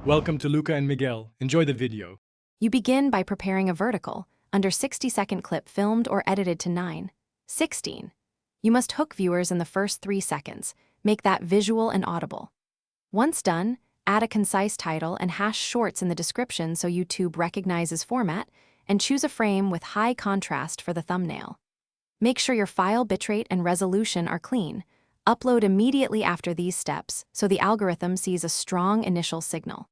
Welcome to Luca and Miguel. Enjoy the video. You begin by preparing a vertical, under 60-second clip filmed or edited to 9:16. You must hook viewers in the first 3 seconds, make that visual and audible. Once done, add a concise title and hash shorts in the description so YouTube recognizes format, and choose a frame with high contrast for the thumbnail. Make sure your file bitrate and resolution are clean. Upload immediately after these steps so the algorithm sees a strong initial signal.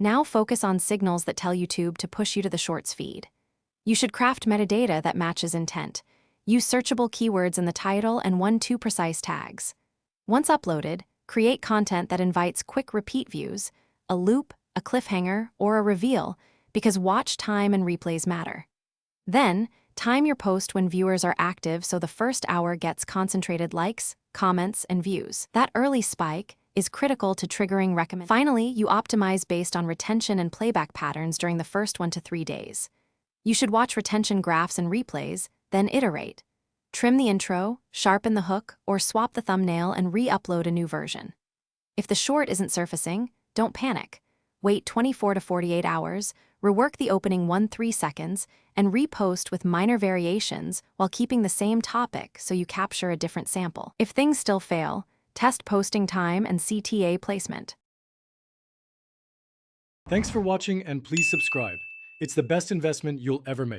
Now focus on signals that tell YouTube to push you to the Shorts feed. You should craft metadata that matches intent. Use searchable keywords in the title and 1-2 precise tags. Once uploaded, create content that invites quick repeat views, a loop, a cliffhanger, or a reveal, because watch time and replays matter. Then, time your post when viewers are active so the first hour gets concentrated likes, comments, and views. That early spike is critical to triggering recommendations. Finally, you optimize based on retention and playback patterns during the first 1 to 3 days. You should watch retention graphs and replays, then iterate. Trim the intro, sharpen the hook, or swap the thumbnail and re-upload a new version. If the short isn't surfacing, don't panic. Wait 24 to 48 hours, rework the opening 1-3 seconds, and repost with minor variations while keeping the same topic so you capture a different sample. If things still fail, test posting time and CTA placement. Thanks for watching and please subscribe. It's the best investment you'll ever make.